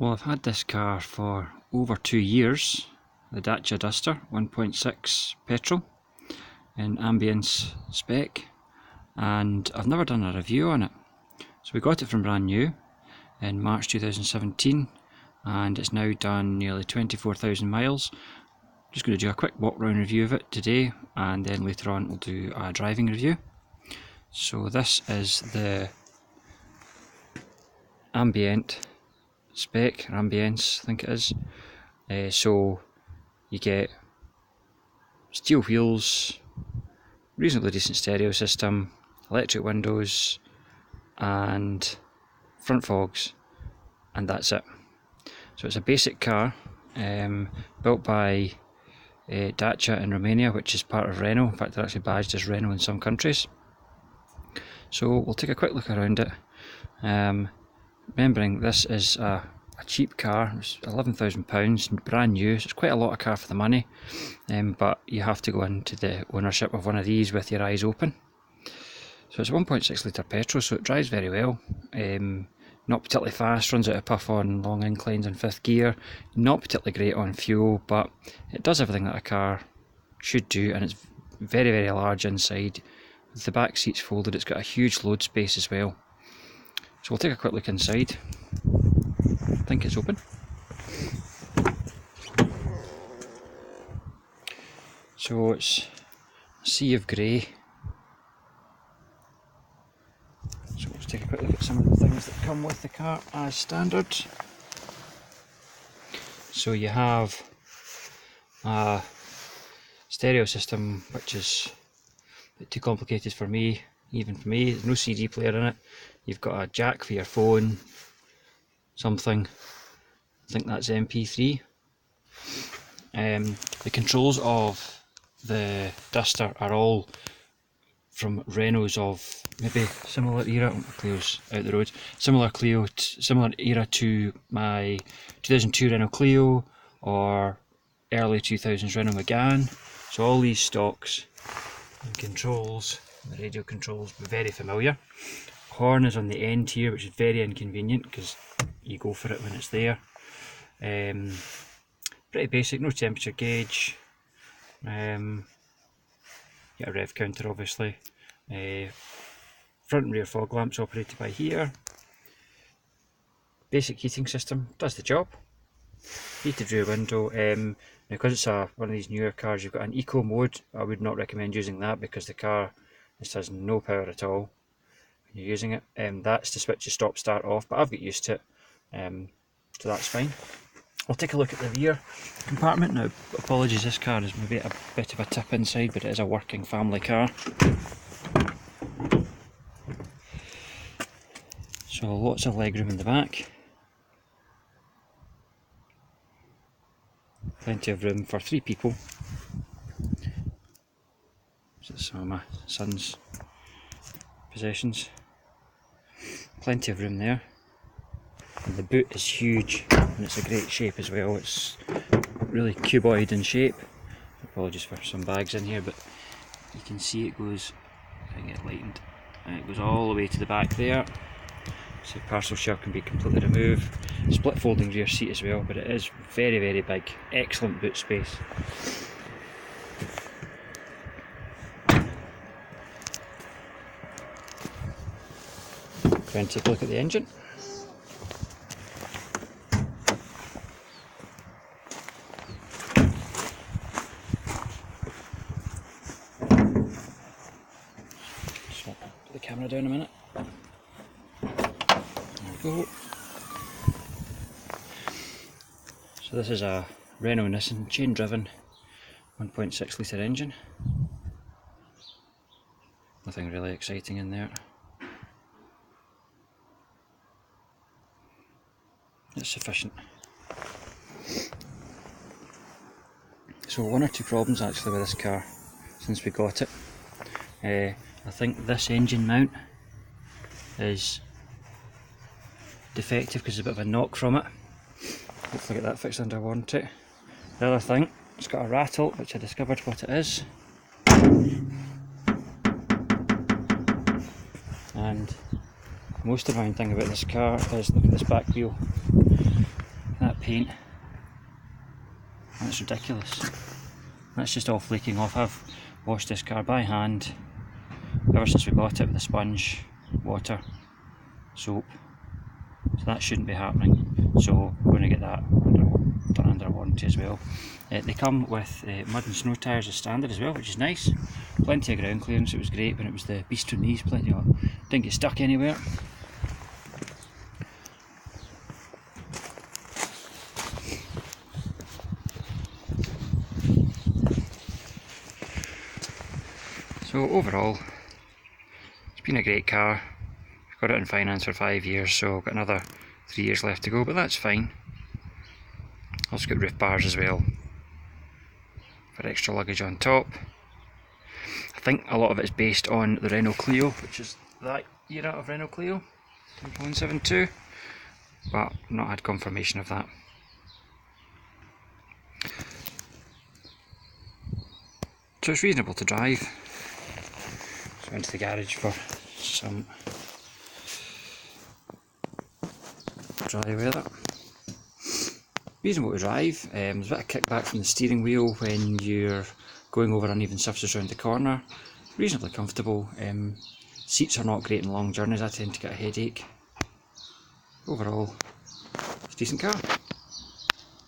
Well, I've had this car for over 2 years, the Dacia Duster 1.6 petrol in Ambience spec, and I've never done a review on it. So we got it from brand new in March 2017 and it's now done nearly 24,000 miles. Just going to do a quick walk round review of it today, and then later on we'll do a driving review. So this is the ambient spec, or ambience I think it is. So you get steel wheels, reasonably decent stereo system, electric windows and front fogs, and that's it. So it's a basic car built by Dacia in Romania, which is part of Renault. In fact, they're actually badged as Renault in some countries. So we'll take a quick look around it. Remembering this is a cheap car, it's £11,000, brand new, so it's quite a lot of car for the money, but you have to go into the ownership of one of these with your eyes open. So it's a 1.6 litre petrol, so it drives very well, not particularly fast, runs out of puff on long inclines in 5th gear, not particularly great on fuel, but it does everything that a car should do, and it's very, very large inside. With the back seats folded, it's got a huge load space as well. So we'll take a quick look inside. I think it's open. So it's a sea of grey. So let's take a quick look at some of the things that come with the car as standard. So you have a stereo system, which is a bit too complicated for me, even for me. There's no CD player in it. You've got a jack for your phone, something, I think that's MP3. The controls of the Duster are all from Renaults of maybe similar era. Clio's out the road. Similar era to my 2002 Renault Clio or early 2000s Renault Megane. So all these stocks and controls, the radio controls, were very familiar. Horn is on the end here, which is very inconvenient because you go for it when it's there. Pretty basic, no temperature gauge. Get a rev counter obviously. Front and rear fog lamps operated by here. Basic heating system, does the job. Heated rear window. Now because it's one of these newer cars, you've got an eco mode. I would not recommend using that because the car just has no power at all when you're using it. That's to switch the stop start off, but I've got used to it, so that's fine. I'll take a look at the rear compartment. Now apologies, this car is maybe a bit of a tip inside, but it is a working family car. So lots of legroom in the back. Plenty of room for 3 people. So some of my son's possessions. Plenty of room there. And the boot is huge and it's a great shape as well. It's really cuboid in shape. Apologies for some bags in here, but you can see it goes, if I can get it lightened, and it goes all the way to the back there. So the parcel shelf can be completely removed. Split folding rear seat as well, but it is very, very big. Excellent boot space. Go and take a look at the engine. So put the camera down a minute. There we go. So this is a Renault Nissan chain driven 1.6 litre engine. Nothing really exciting in there. It's sufficient. So 1 or 2 problems actually with this car since we got it. I think this engine mount is defective because there's a bit of a knock from it. Hopefully get that fixed under warranty. The other thing, it's got a rattle, which I discovered what it is. And the most annoying thing about this car is, look at this back wheel. paint. That's ridiculous. That's just all flaking off. I've washed this car by hand ever since we got it with a sponge, water, soap. So that shouldn't be happening. So we're going to get that done under warranty as well. They come with mud and snow tyres as standard as well, which is nice. Plenty of ground clearance. It was great when it was the beast on these. Plenty of, didn't get stuck anywhere. So overall, it's been a great car. Got it in finance for 5 years, so I've got another 3 years left to go, but that's fine. Also got roof bars as well for extra luggage on top. I think a lot of it is based on the Renault Clio, which is that era of Renault Clio, 172, but not had confirmation of that. So it's reasonable to drive. So into the garage for some dry weather. Reasonable to drive. There's a bit of kickback from the steering wheel when you're going over uneven surfaces around the corner. Reasonably comfortable. Seats are not great in long journeys. I tend to get a headache. Overall, it's a decent car.